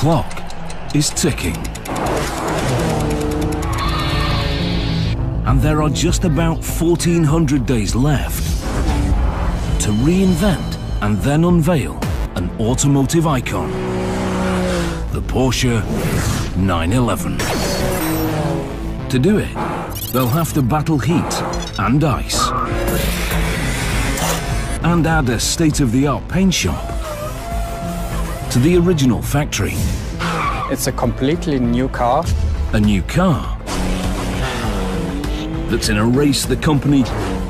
clock is ticking. And there are just about 1,400 days left to reinvent and then unveil an automotive icon, the Porsche 911. To do it, they'll have to battle heat and ice and add a state-of-the-art paint shop to the original factory. It's a completely new car. A new car that's in a race the company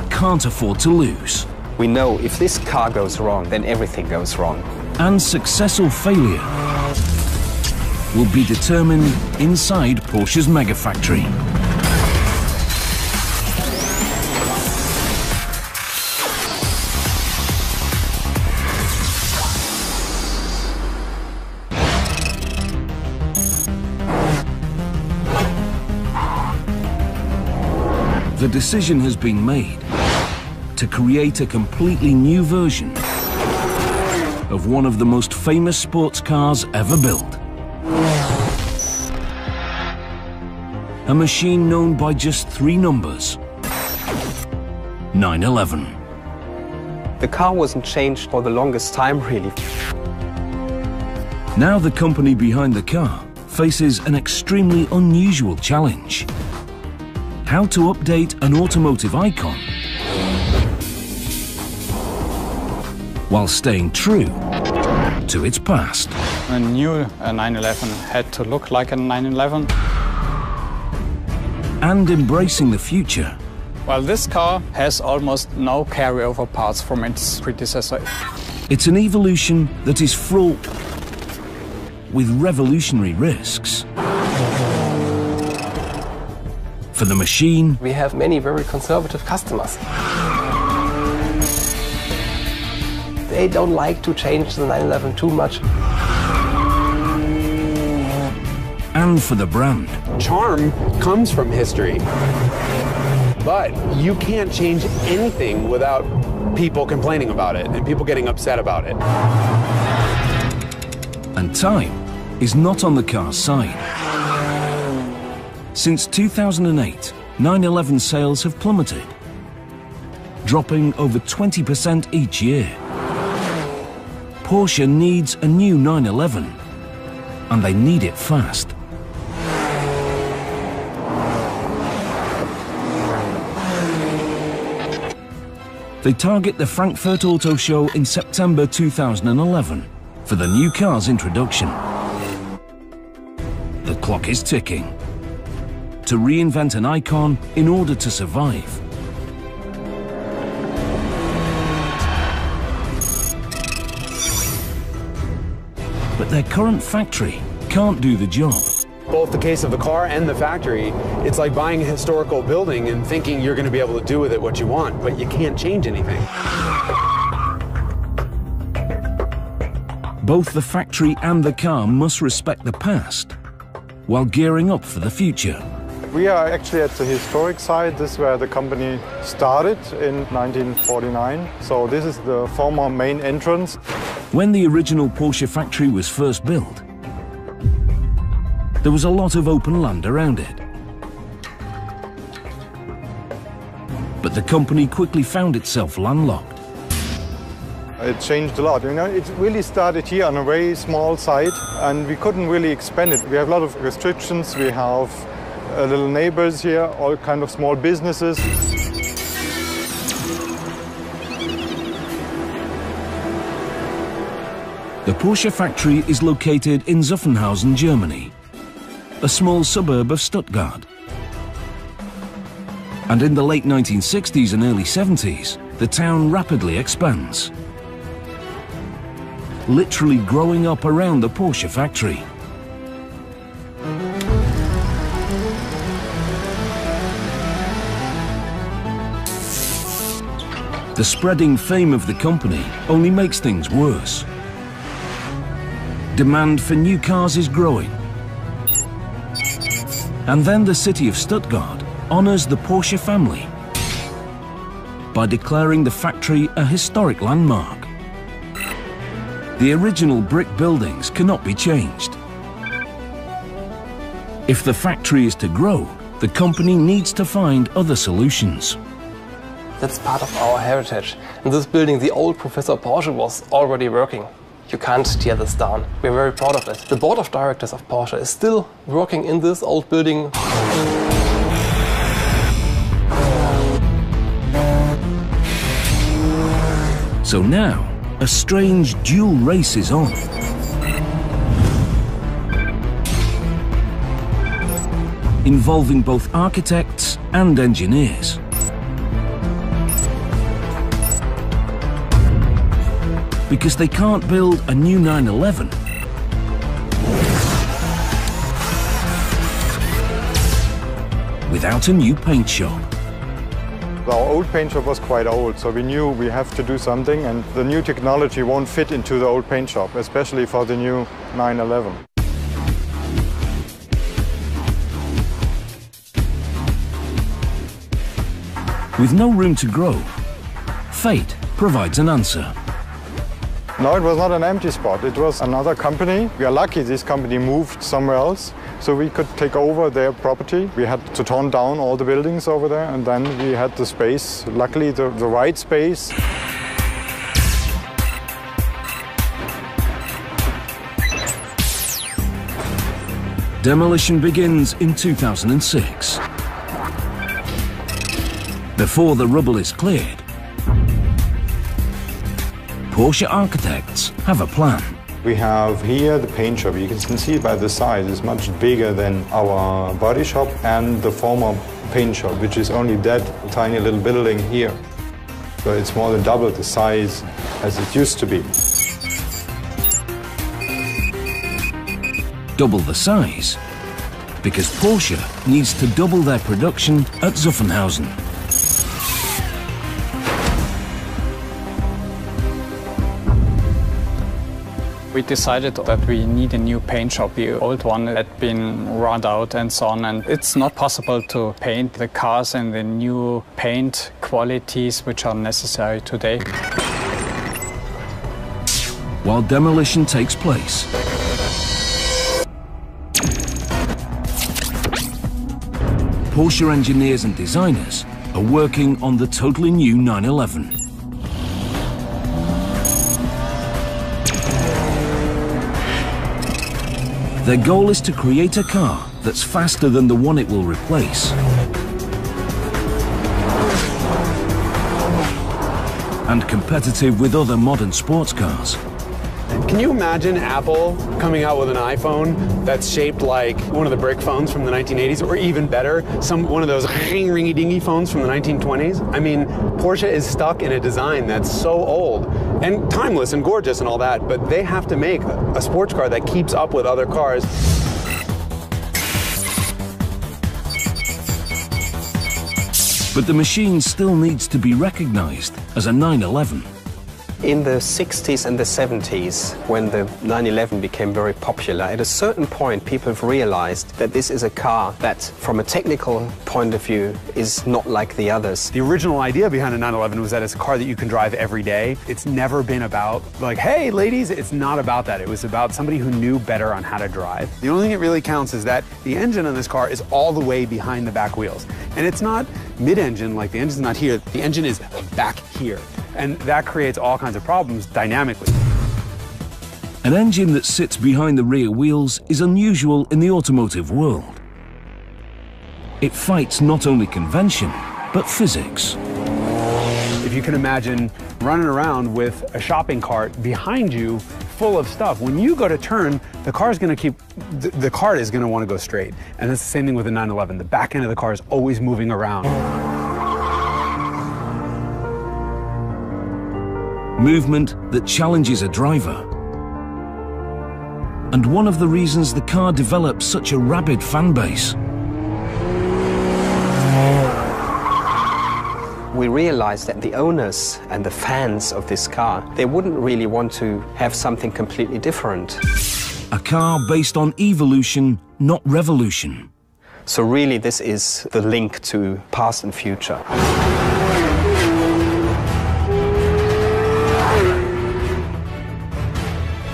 can't afford to lose. We know if this car goes wrong, then everything goes wrong. And success or failure will be determined inside Porsche's mega factory. The decision has been made to create a completely new version of one of the most famous sports cars ever built. A machine known by just 3 numbers: 911. The car wasn't changed for the longest time, really. Now the company behind the car faces an extremely unusual challenge: how to update an automotive icon while staying true to its past. A new 911 had to look like a 911. And embracing the future. Well, this car has almost no carryover parts from its predecessor. It's an evolution that is fraught with revolutionary risks. For the machine, we have many very conservative customers. They don't like to change the 911 too much. And for the brand. Charm comes from history, but you can't change anything without people complaining about it and people getting upset about it. And time is not on the car's side. Since 2008, 911 sales have plummeted, dropping over 20% each year. Porsche needs a new 911, and they need it fast. They target the Frankfurt Auto Show in September 2011 for the new car's introduction. The clock is ticking to reinvent an icon in order to survive. But their current factory can't do the job. Both the case of the car and the factory, it's like buying a historical building and thinking you're going to be able to do with it what you want, but you can't change anything. Both the factory and the car must respect the past while gearing up for the future. We are actually at the historic site. This is where the company started in 1949. So this is the former main entrance. When the original Porsche factory was first built, there was a lot of open land around it. But the company quickly found itself landlocked. It changed a lot. It really started here on a very small site, and we couldn't really expand it. We have a lot of restrictions. We have little neighbors here, all kind of small businesses. The Porsche factory is located in Zuffenhausen, Germany, a small suburb of Stuttgart. And in the late 1960s and early 70s, the town rapidly expands, literally growing up around the Porsche factory. The spreading fame of the company only makes things worse. Demand for new cars is growing. And then the city of Stuttgart honors the Porsche family by declaring the factory a historic landmark. The original brick buildings cannot be changed, If the factory is to grow, the company needs to find other solutions. That's part of our heritage. In this building, the old Professor Porsche was already working. You can't tear this down. We're very proud of it. The board of directors of Porsche is still working in this old building. So now, a strange dual race is on. Involving both architects and engineers. Because they can't build a new 911 without a new paint shop. Our old paint shop was quite old, so we knew we have to do something, and the new technology won't fit into the old paint shop, especially for the new 911. With no room to grow, fate provides an answer. No, it was not an empty spot. It was another company. We are lucky this company moved somewhere else, so we could take over their property. We had to torn down all the buildings over there, and then we had the space, luckily the right space. Demolition begins in 2006. Before the rubble is cleared, Porsche architects have a plan. We have here the paint shop. You can see by the size, it's much bigger than our body shop and the former paint shop, which is only that tiny little building here. So it's more than double the size as it used to be. Double the size, because Porsche needs to double their production at Zuffenhausen. We decided that we need a new paint shop. The old one had been run out and so on, and it's not possible to paint the cars in the new paint qualities which are necessary today. While demolition takes place, Porsche engineers and designers are working on the totally new 911. Their goal is to create a car that's faster than the one it will replace. And competitive with other modern sports cars. Can you imagine Apple coming out with an iPhone that's shaped like one of the brick phones from the 1980s, or even better, one of those ringy-dingy phones from the 1920s? I mean, Porsche is stuck in a design that's so old and timeless and gorgeous and all that, but they have to make a sports car that keeps up with other cars. But the machine still needs to be recognized as a 911. In the 60s and the 70s, when the 911 became very popular, at a certain point people have realized that this is a car that, from a technical point of view, is not like the others. The original idea behind a 911 was that it's a car that you can drive every day. It's never been about, like, hey, ladies, it's not about that. It was about somebody who knew better on how to drive. The only thing that really counts is that the engine on this car is all the way behind the back wheels. And it's not mid-engine, like the engine's not here. The engine is back here. And that creates all kinds of problems dynamically. An engine that sits behind the rear wheels is unusual in the automotive world. It fights not only convention, but physics. If you can imagine running around with a shopping cart behind you full of stuff, when you go to turn, the cart is going to want to go straight. And it's the same thing with the 911. The back end of the car is always moving around. Movement that challenges a driver. And one of the reasons the car developed such a rabid fan base. We realized that the owners and the fans of this car, they wouldn't really want to have something completely different. A car based on evolution, not revolution. So really this is the link to past and future.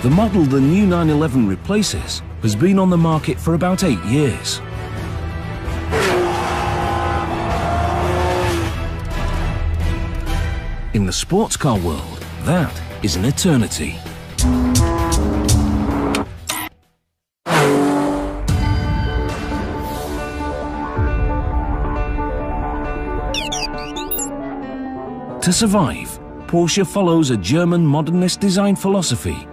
The model the new 911 replaces has been on the market for about 8 years. In the sports car world, that is an eternity. To survive, Porsche follows a German modernist design philosophy.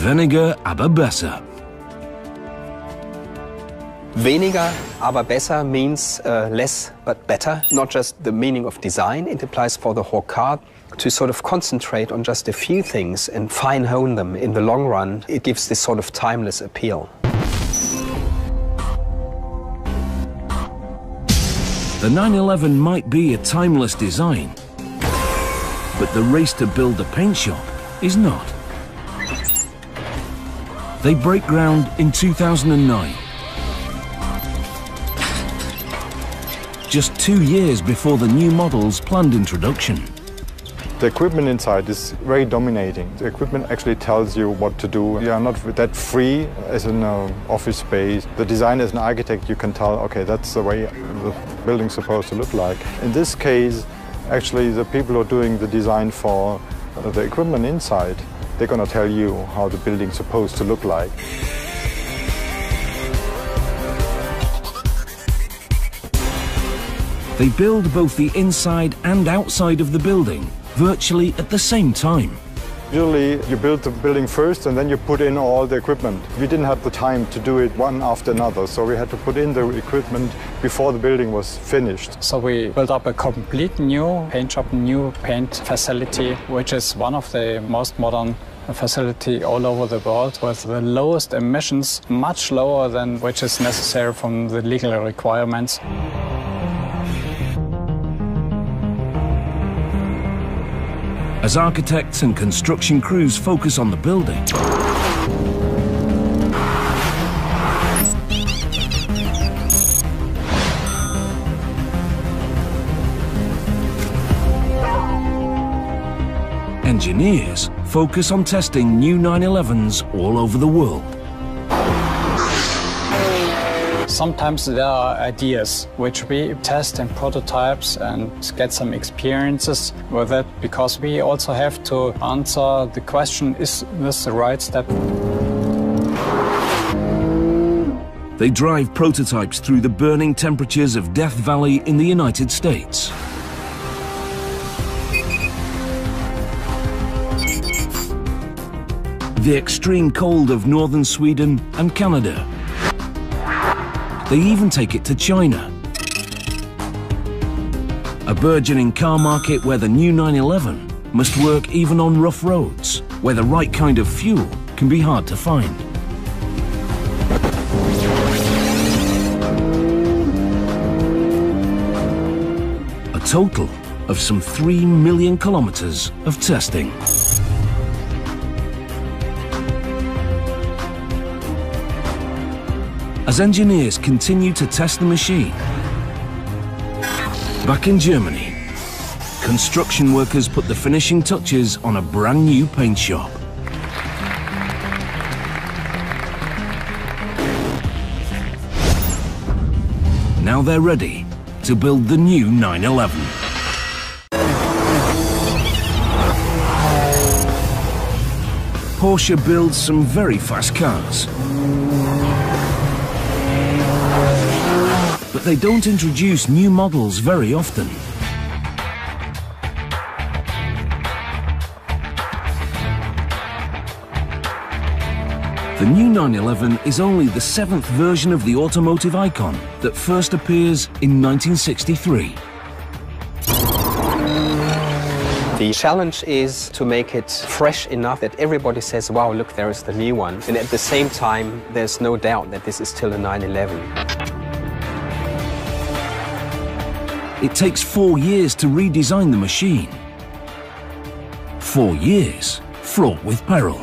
Weniger, aber besser. Weniger, aber besser means less but better. Not just the meaning of design, it applies for the whole car. To sort of concentrate on just a few things and fine-hone them in the long run, it gives this sort of timeless appeal. The 911 might be a timeless design, but the race to build a paint shop is not. They break ground in 2009. Just 2 years before the new model's planned introduction. The equipment inside is very dominating. The equipment actually tells you what to do. You are not that free as in an office space. The designer as an architect, you can tell, okay, that's the way the building's supposed to look like. In this case, actually the people who are doing the design for the equipment inside, they're going to tell you how the building's supposed to look like. They build both the inside and outside of the building virtually at the same time. Usually you build the building first and then you put in all the equipment. We didn't have the time to do it one after another, so we had to put in the equipment before the building was finished. So we built up a complete new paint shop, new paint facility, which is one of the most modern facility all over the world with the lowest emissions, much lower than which is necessary from the legal requirements. As architects and construction crews focus on the building, engineers focus on testing new 911s all over the world. Sometimes there are ideas which we test in prototypes and get some experiences with it, because we also have to answer the question, is this the right step? They drive prototypes through the burning temperatures of Death Valley in the United States. The extreme cold of northern Sweden and Canada. They even take it to China, a burgeoning car market where the new 911 must work even on rough roads, where the right kind of fuel can be hard to find. A total of some 3 million kilometers of testing. As engineers continue to test the machine, back in Germany, construction workers put the finishing touches on a brand new paint shop. Now they're ready to build the new 911. Porsche builds some very fast cars. But they don't introduce new models very often. The new 911 is only the 7th version of the automotive icon that first appears in 1963. The challenge is to make it fresh enough that everybody says, wow, look, there is the new one. And at the same time, there's no doubt that this is still a 911. It takes 4 years to redesign the machine. 4 years fraught with peril.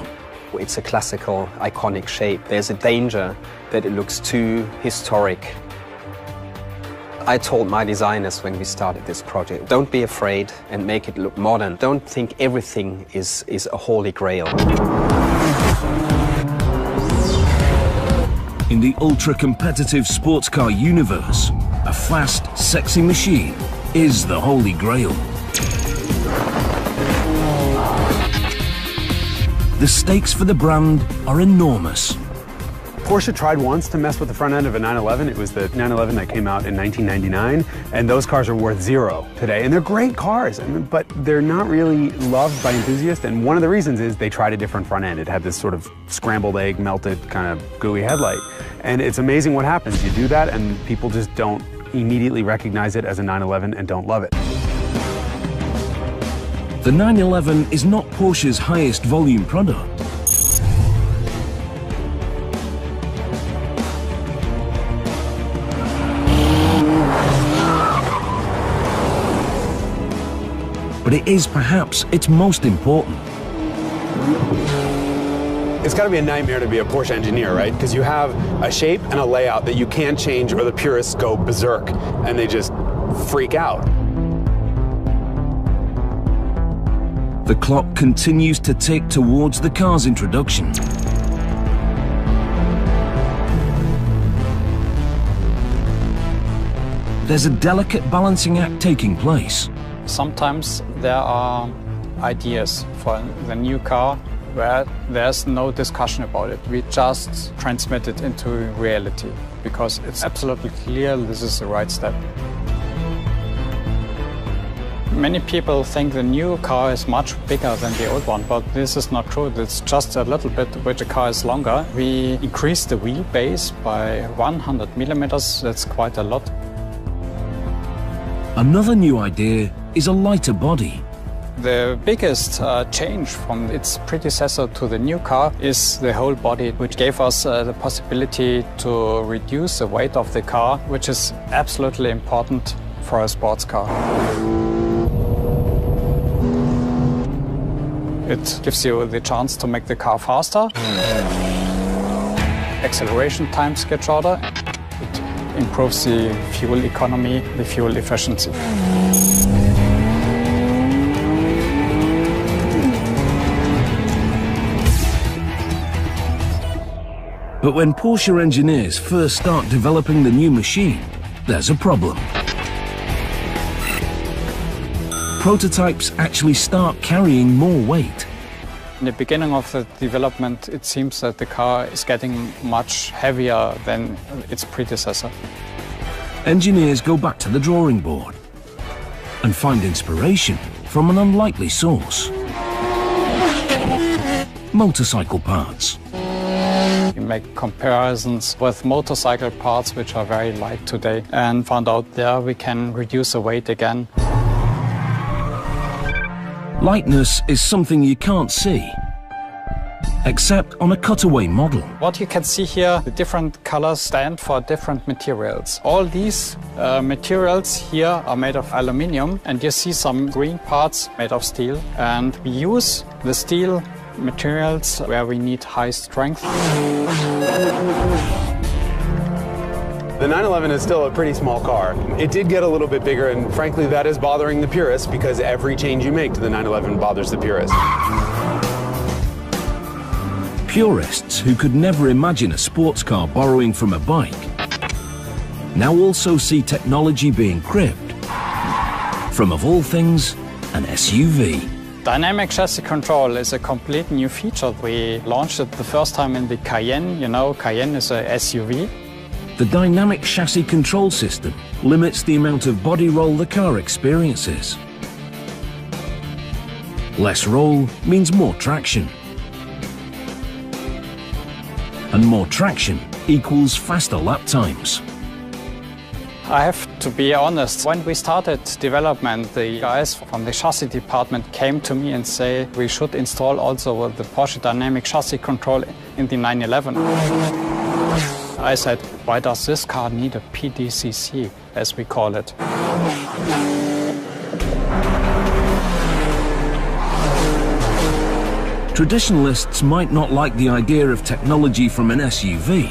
It's a classical, iconic shape. There's a danger that it looks too historic. I told my designers when we started this project, don't be afraid and make it look modern. Don't think everything is a holy grail. In the ultra-competitive sports car universe, a fast, sexy machine is the holy grail. The stakes for the brand are enormous. Porsche tried once to mess with the front end of a 911. It was the 911 that came out in 1999, and those cars are worth zero today. And they're great cars, but they're not really loved by enthusiasts. And one of the reasons is they tried a different front end. It had this sort of scrambled egg, melted kind of gooey headlight. And it's amazing what happens. You do that, and people just don't immediately recognize it as a 911 and don't love it. The 911 is not Porsche's highest volume product. But it is perhaps its most important. It's got to be a nightmare to be a Porsche engineer, right? Because you have a shape and a layout that you can't change or the purists go berserk and they just freak out. The clock continues to tick towards the car's introduction. There's a delicate balancing act taking place. Sometimes there are ideas for the new car where there's no discussion about it. We just transmit it into reality because it's absolutely clear this is the right step. Many people think the new car is much bigger than the old one, but this is not true. It's just a little bit which the car is longer. We increased the wheelbase by 100 millimeters. That's quite a lot. Another new idea is a lighter body. The biggest change from its predecessor to the new car is the whole body, which gave us the possibility to reduce the weight of the car, which is absolutely important for a sports car. It gives you the chance to make the car faster. Acceleration times get shorter. It improves the fuel economy, the fuel efficiency. But when Porsche engineers first start developing the new machine, there's a problem. Prototypes actually start carrying more weight. In the beginning of the development, it seems that the car is getting much heavier than its predecessor. Engineers go back to the drawing board and find inspiration from an unlikely source. Motorcycle parts. We make comparisons with motorcycle parts which are very light today and found out there we can reduce the weight again. Lightness is something you can't see, except on a cutaway model. What you can see here, the different colors stand for different materials. All these materials here are made of aluminium, and you see some green parts made of steel. And we use the steel materials where we need high strength. The 911 is still a pretty small car. It did get a little bit bigger, and frankly that is bothering the purists because every change you make to the 911 bothers the purists. Purists who could never imagine a sports car borrowing from a bike now also see technology being cribbed from, of all things, an SUV. Dynamic chassis control is a complete new feature. We launched it the first time in the Cayenne. You know, Cayenne is a SUV. The dynamic chassis control system limits the amount of body roll the car experiences. Less roll means more traction. And more traction equals faster lap times. I have to be honest, when we started development, the guys from the chassis department came to me and say we should install also the Porsche dynamic chassis control in the 911. I said, why does this car need a PDCC, as we call it? Traditionalists might not like the idea of technology from an SUV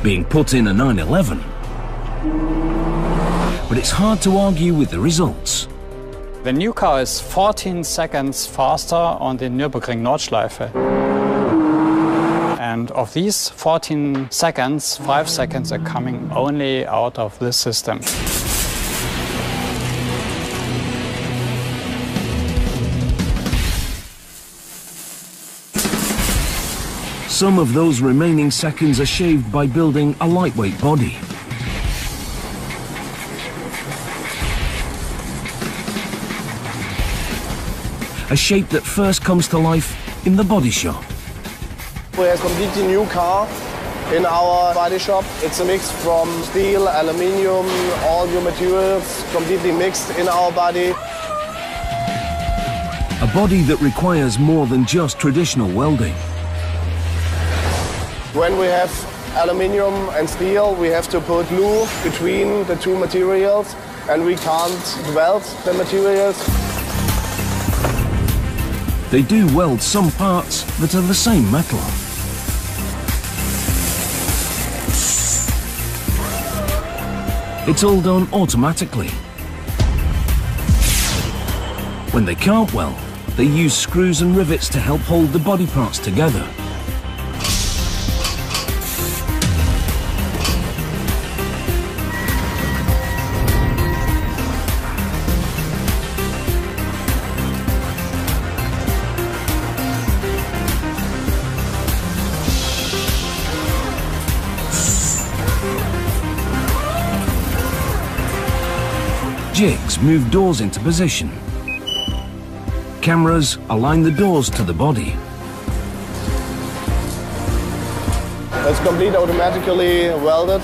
being put in a 911, But it's hard to argue with the results. The new car is 14 seconds faster on the Nürburgring Nordschleife. And of these 14 seconds, 5 seconds are coming only out of this system. Some of those remaining seconds are shaved by building a lightweight body. A shape that first comes to life in the body shop. We have a completely new car in our body shop. It's a mix from steel, aluminium, all new materials, completely mixed in our body. A body that requires more than just traditional welding. When we have aluminium and steel, we have to put glue between the two materials, and we can't weld the materials. They do weld some parts that are the same metal. It's all done automatically. When they can't weld, they use screws and rivets to help hold the body parts together. Jigs move doors into position. Cameras align the doors to the body. It's completely automatically welded.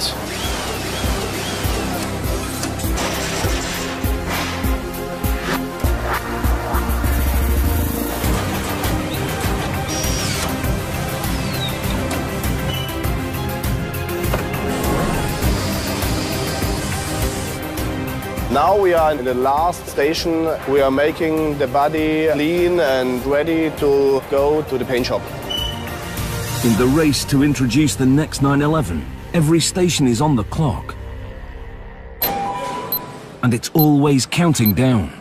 Now we are in the last station. We are making the body clean and ready to go to the paint shop. In the race to introduce the next 911, every station is on the clock. And it's always counting down.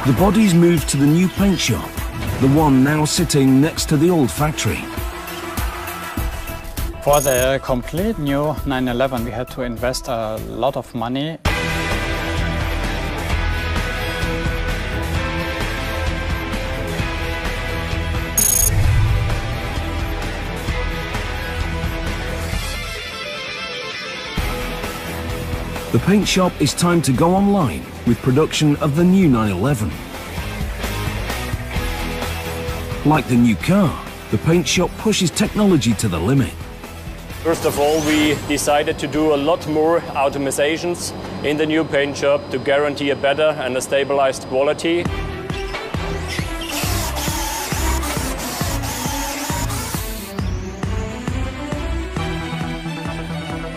The bodies move to the new paint shop, the one now sitting next to the old factory. For the complete new 911, we had to invest a lot of money. The paint shop is timed to go online with production of the new 911. Like the new car, the paint shop pushes technology to the limit. First of all, we decided to do a lot more automatizations in the new paint shop to guarantee a better and a stabilized quality.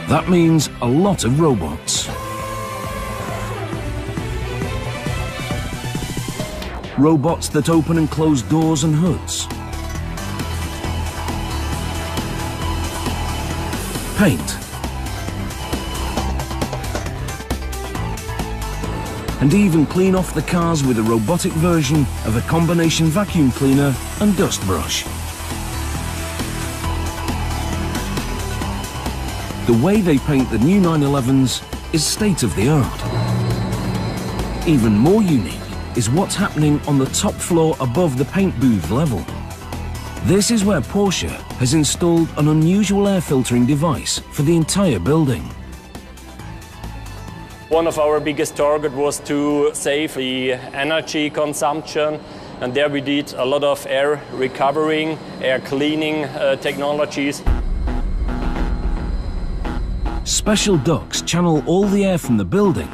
That means a lot of robots. Robots that open and close doors and hoods. Paint. And even clean off the cars with a robotic version of a combination vacuum cleaner and dust brush. The way they paint the new 911s is state of the art. Even more unique is what's happening on the top floor above the paint booth level. This is where Porsche has installed an unusual air filtering device for the entire building. One of our biggest targets was to save the energy consumption, and there we did a lot of air recovering, air cleaning technologies. Special ducts channel all the air from the building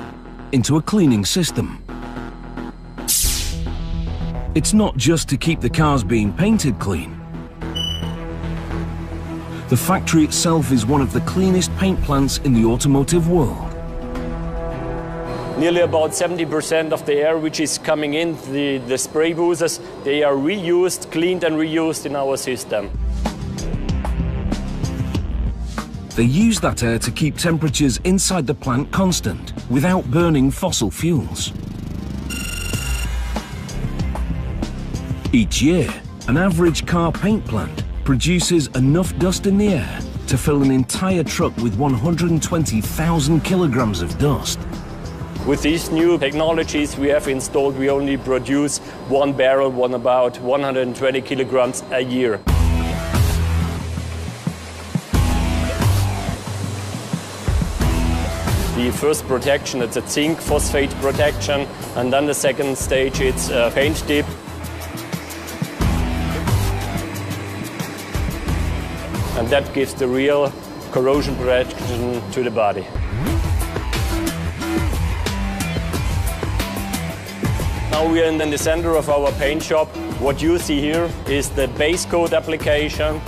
into a cleaning system. It's not just to keep the cars being painted clean. The factory itself is one of the cleanest paint plants in the automotive world. Nearly about 70% of the air which is coming in, the spray boozers, they are reused, cleaned and reused in our system. They use that air to keep temperatures inside the plant constant without burning fossil fuels. Each year, an average car paint plant produces enough dust in the air to fill an entire truck with 120,000 kilograms of dust. With these new technologies we have installed, we only produce one barrel, about 120 kilograms a year. The first protection, it's a zinc phosphate protection, and then the second stage, it's a paint dip. And that gives the real corrosion protection to the body. Now we are in the center of our paint shop. What you see here is the base coat application.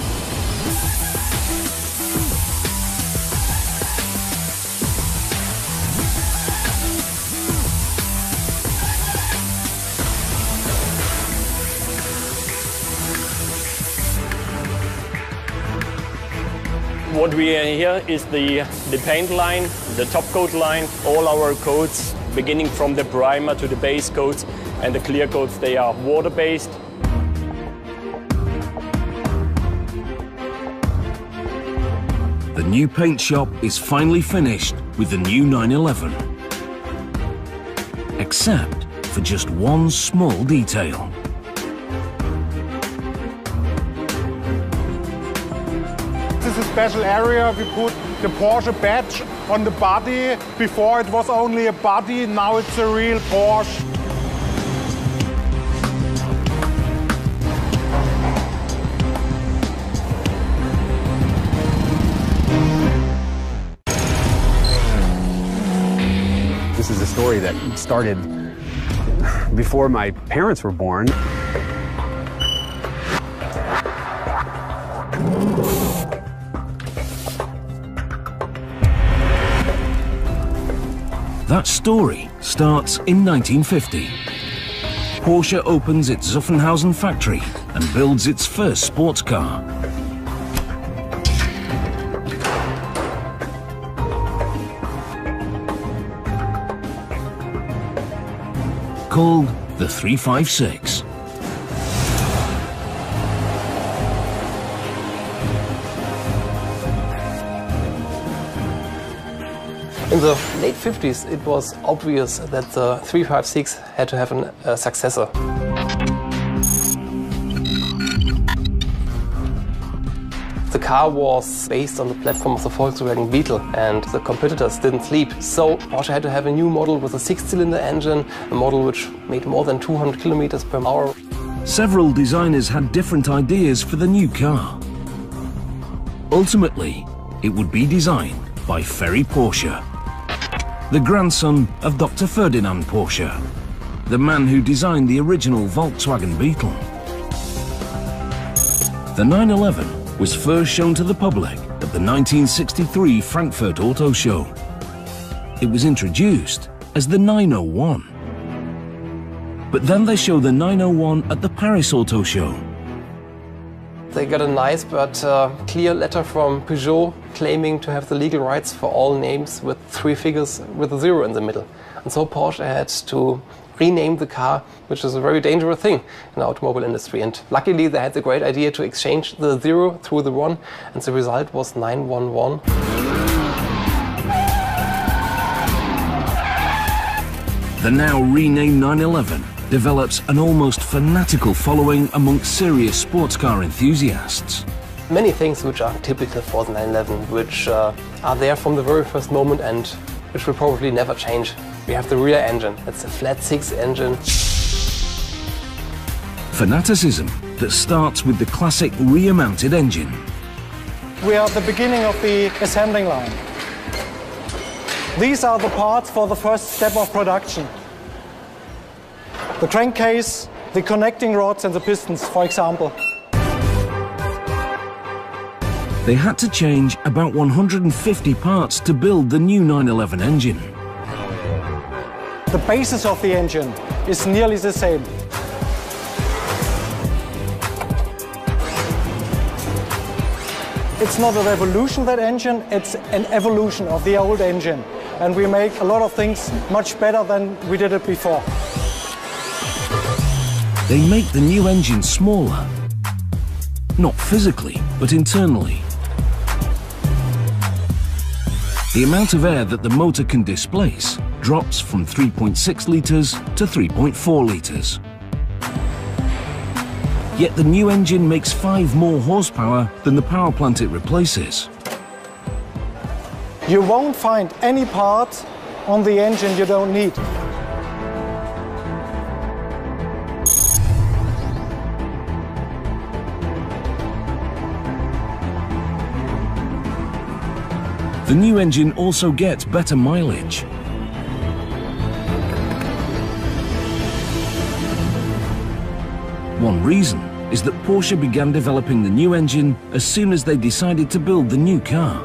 What we have here is the paint line, the top coat line. All our coats, beginning from the primer to the base coats and the clear coats, they are water-based. The new paint shop is finally finished with the new 911. Except for just one small detail. This is a special area. We put the Porsche badge on the body. Before it was only a body, now it's a real Porsche. This is a story that started before my parents were born. That story starts in 1950. Porsche opens its Zuffenhausen factory and builds its first sports car. Called the 356. In the late 50s, it was obvious that the 356 had to have a successor. The car was based on the platform of the Volkswagen Beetle, and the competitors didn't sleep. So Porsche had to have a new model with a 6-cylinder engine, a model which made more than 200 kilometers per hour. Several designers had different ideas for the new car. Ultimately, it would be designed by Ferry Porsche, the grandson of Dr. Ferdinand Porsche, the man who designed the original Volkswagen Beetle. The 911 was first shown to the public at the 1963 Frankfurt Auto Show. It was introduced as the 901. But then they showed the 901 at the Paris Auto Show. They got a nice but clear letter from Peugeot claiming to have the legal rights for all names with 3 figures with a 0 in the middle. And so Porsche had to rename the car, which is a very dangerous thing in the automobile industry. And luckily they had the great idea to exchange the 0 through the 1, and the result was 911. The now renamed 911 develops an almost fanatical following amongst serious sports car enthusiasts. Many things which are typical for the 911, which are there from the very first moment and which will probably never change. We have the rear engine. It's a flat 6 engine. Fanaticism that starts with the classic rear-mounted engine. We are at the beginning of the assembling line. These are the parts for the first step of production. The crankcase, the connecting rods and the pistons, for example. They had to change about 150 parts to build the new 911 engine. The basis of the engine is nearly the same. It's not a revolution, that engine, it's an evolution of the old engine. And we make a lot of things much better than we did it before. They make the new engine smaller. Not physically, but internally. The amount of air that the motor can displace drops from 3.6 litres to 3.4 litres. Yet the new engine makes 5 more horsepower than the power plant it replaces. You won't find any part on the engine you don't need. The new engine also gets better mileage. One reason is that Porsche began developing the new engine as soon as they decided to build the new car.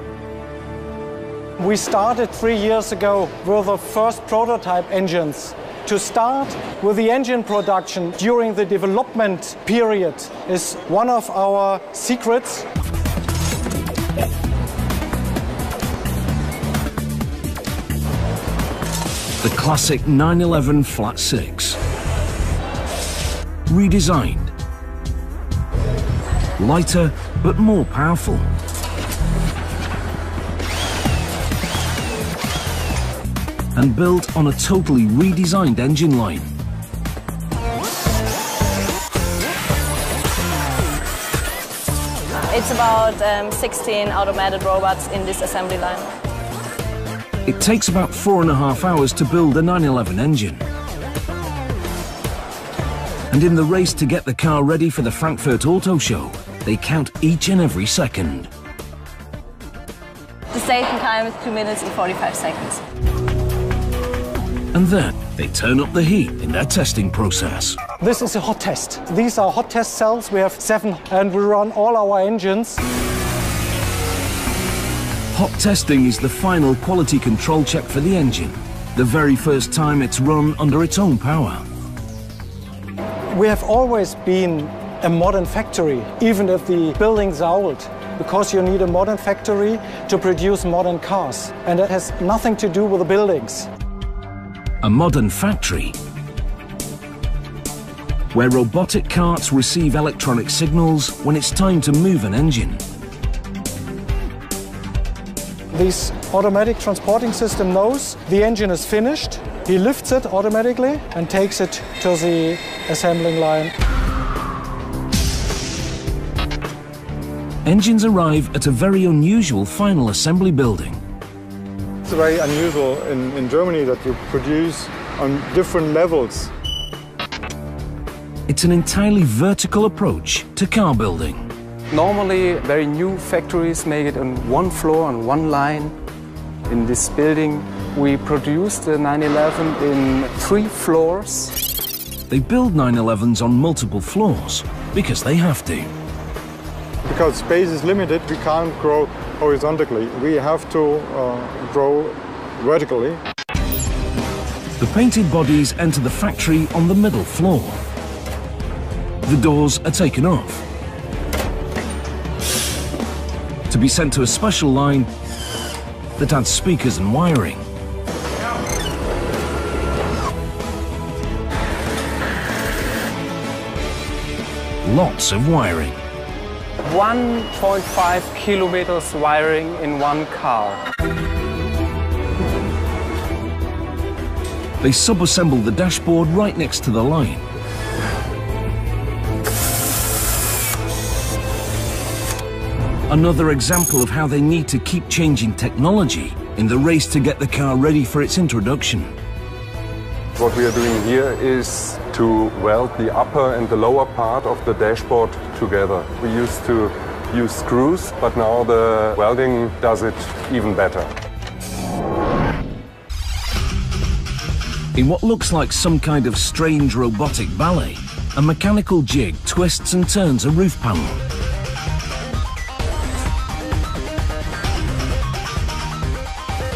We started 3 years ago with the first prototype engines. To start with the engine production during the development period is one of our secrets. The classic 911 Flat 6. Redesigned. Lighter, but more powerful. And built on a totally redesigned engine line. It's about 16 automated robots in this assembly line. It takes about 4.5 hours to build a 911 engine. And in the race to get the car ready for the Frankfurt Auto Show, they count each and every second. The staging time is 2 minutes and 45 seconds. And then they turn up the heat in their testing process. This is a hot test. These are hot test cells. We have 7 and we run all our engines. Hot testing is the final quality control check for the engine, the very first time it's run under its own power. We have always been a modern factory, even if the buildings are old, because you need a modern factory to produce modern cars. And that has nothing to do with the buildings. A modern factory where robotic carts receive electronic signals when it's time to move an engine. This automatic transporting system knows the engine is finished. He lifts it automatically and takes it to the assembling line. Engines arrive at a very unusual final assembly building. It's very unusual in Germany that you produce on different levels. It's an entirely vertical approach to car building. Normally, very new factories make it on one floor, on one line. In this building, we produce the 911 in 3 floors. They build 911s on multiple floors because they have to. Because space is limited, we can't grow horizontally. We have to grow vertically. The painted bodies enter the factory on the middle floor. The doors are taken off to be sent to a special line that adds speakers and wiring. Lots of wiring. 1.5 kilometers wiring in one car. They sub-assemble the dashboard right next to the line. Another example of how they need to keep changing technology in the race to get the car ready for its introduction. What we are doing here is to weld the upper and the lower part of the dashboard together. We used to use screws, but now the welding does it even better. In what looks like some kind of strange robotic ballet, a mechanical jig twists and turns a roof panel.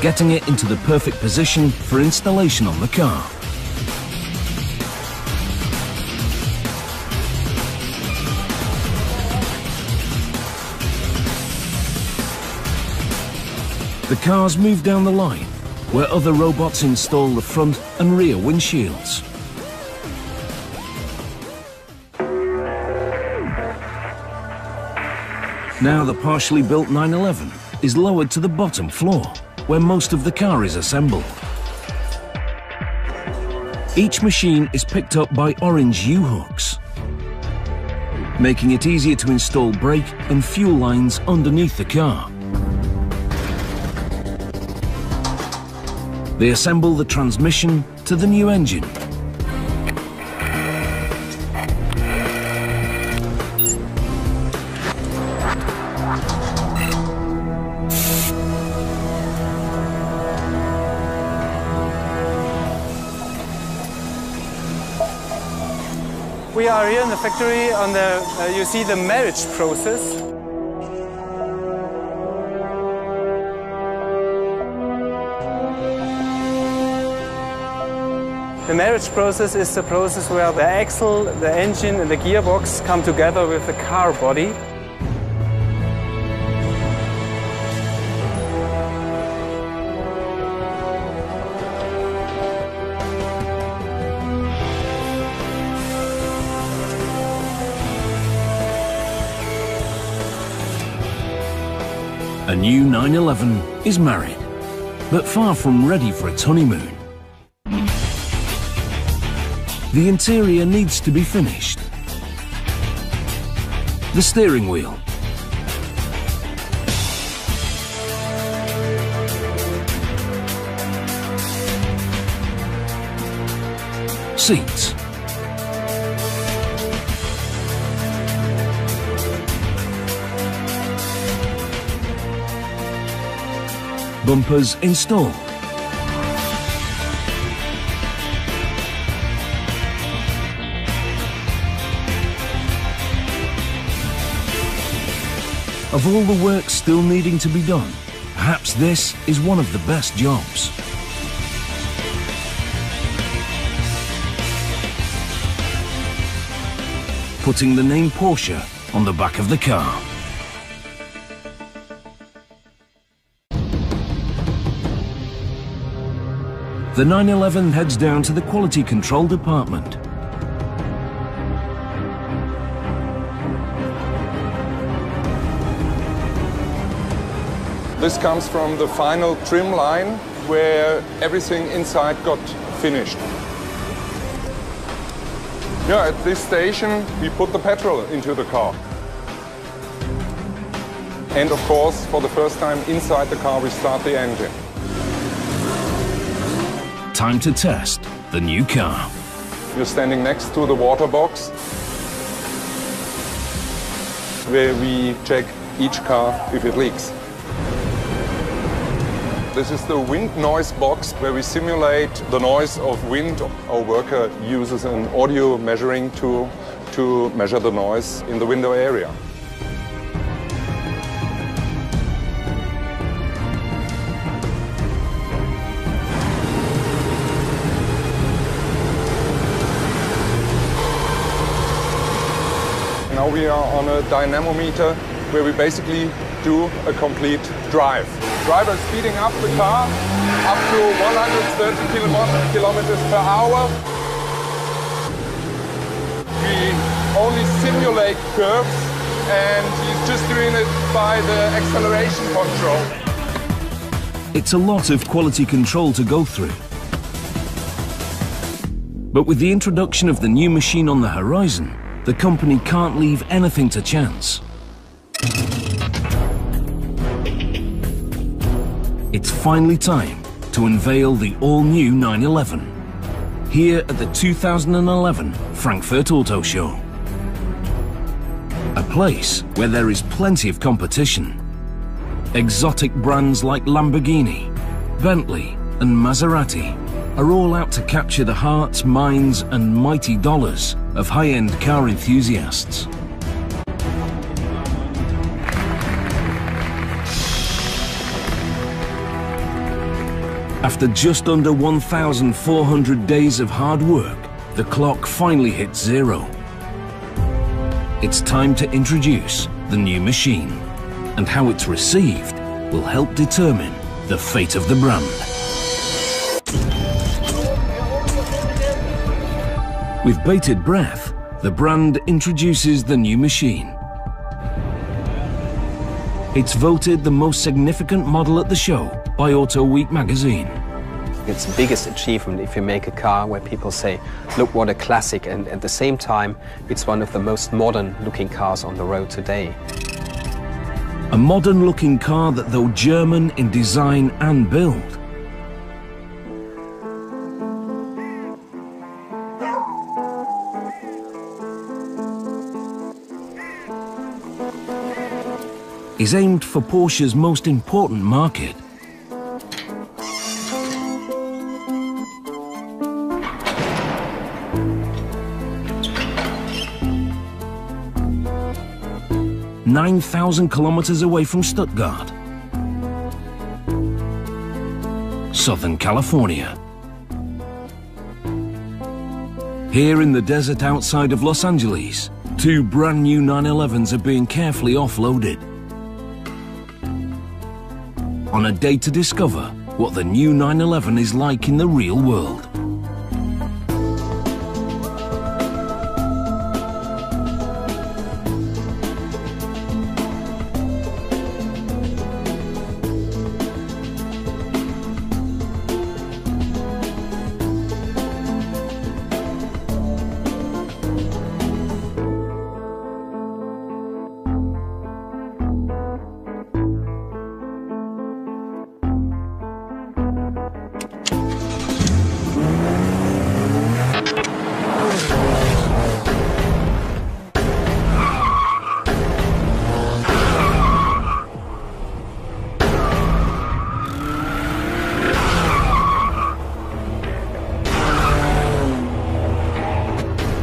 Getting it into the perfect position for installation on the car. The cars move down the line, where other robots install the front and rear windshields. Now the partially built 911 is lowered to the bottom floor, where most of the car is assembled. Each machine is picked up by orange U-hooks, making it easier to install brake and fuel lines underneath the car. They assemble the transmission to the new engine. We are here in the factory on the, you see the marriage process. The marriage process is the process where the axle, the engine and the gearbox come together with the car body. A new 911 is married, but far from ready for its honeymoon. The interior needs to be finished. The steering wheel, seats, bumpers installed. Of all the work still needing to be done, perhaps this is one of the best jobs. Putting the name Porsche on the back of the car. The 911 heads down to the quality control department. This comes from the final trim line where everything inside got finished. Yeah, at this station we put the petrol into the car. And of course, for the first time inside the car we start the engine. Time to test the new car. You're standing next to the water box where we check each car if it leaks. This is the wind noise box where we simulate the noise of wind. Our worker uses an audio measuring tool to measure the noise in the window area. Now we are on a dynamometer where we basically do a complete drive. Driver speeding up the car up to 130 kilometers per hour. We only simulate curves and he's just doing it by the acceleration control. It's a lot of quality control to go through. But with the introduction of the new machine on the horizon, the company can't leave anything to chance. It's finally time to unveil the all-new 911 here at the 2011 Frankfurt Auto Show. A place where there is plenty of competition. Exotic brands like Lamborghini, Bentley and Maserati are all out to capture the hearts, minds and mighty dollars of high-end car enthusiasts. After just under 1,400 days of hard work, the clock finally hits zero. It's time to introduce the new machine, and how it's received will help determine the fate of the brand. With bated breath, the brand introduces the new machine. It's voted the most significant model at the show by Auto Week magazine. It's the biggest achievement if you make a car where people say, look what a classic, and at the same time, it's one of the most modern looking cars on the road today. A modern looking car that, though German in design and build, is aimed for Porsche's most important market. (9,000 kilometers away from Stuttgart, Southern California. Here in the desert outside of Los Angeles, two brand new 911s are being carefully offloaded on a day to discover what the new 911 is like in the real world.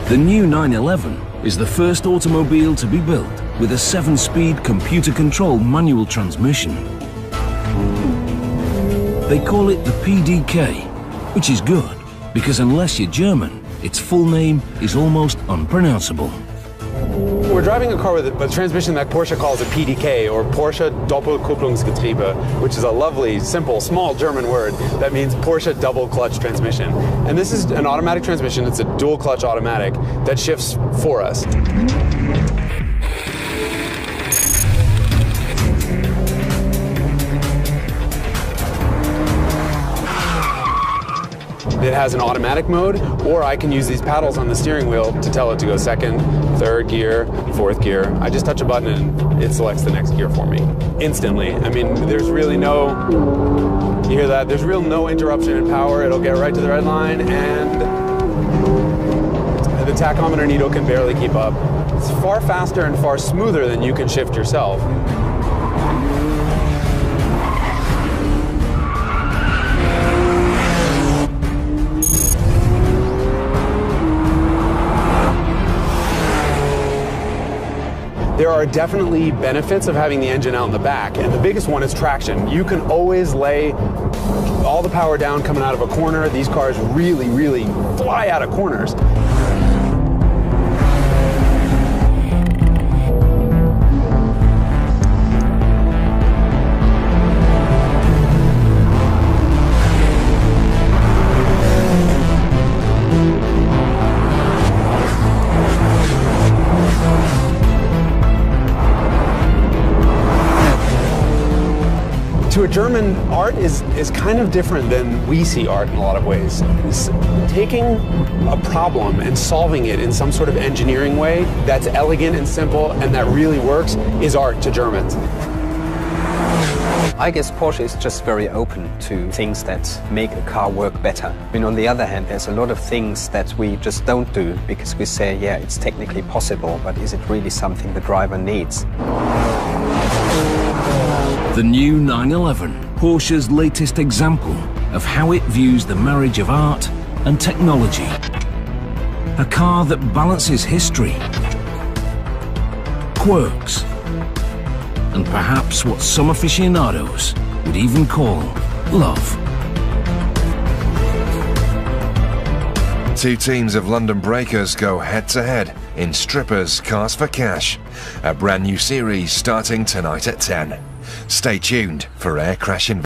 The new 911 is the first automobile to be built with a 7-speed computer-controlled manual transmission. They call it the PDK, which is good, because unless you're German, its full name is almost unpronounceable. We're driving a car with a transmission that Porsche calls a PDK, or Porsche Doppelkupplungsgetriebe, which is a lovely, simple, small German word that means Porsche double clutch transmission. And this is an automatic transmission. It's a dual clutch automatic that shifts for us. It has an automatic mode, or I can use these paddles on the steering wheel to tell it to go second, third gear, fourth gear. I just touch a button and it selects the next gear for me instantly. I mean, there's really no, you hear that? There's no interruption in power. It'll get right to the red line, and the tachometer needle can barely keep up. It's far faster and far smoother than you can shift yourself. There are definitely benefits of having the engine out in the back, and the biggest one is traction. You can always lay all the power down coming out of a corner. These cars really, really fly out of corners. To a German, art is kind of different than we see art in a lot of ways. It's taking a problem and solving it in some sort of engineering way that's elegant and simple and that really works is art to Germans. I guess Porsche is just very open to things that make a car work better. I mean, on the other hand, there's a lot of things that we just don't do because we say, yeah, it's technically possible, but is it really something the driver needs? The new 911, Porsche's latest example of how it views the marriage of art and technology. A car that balances history, quirks, and perhaps what some aficionados would even call love. Two teams of London breakers go head-to-head in Strippers Cars for Cash, a brand new series starting tonight at 10. Stay tuned for Air Crash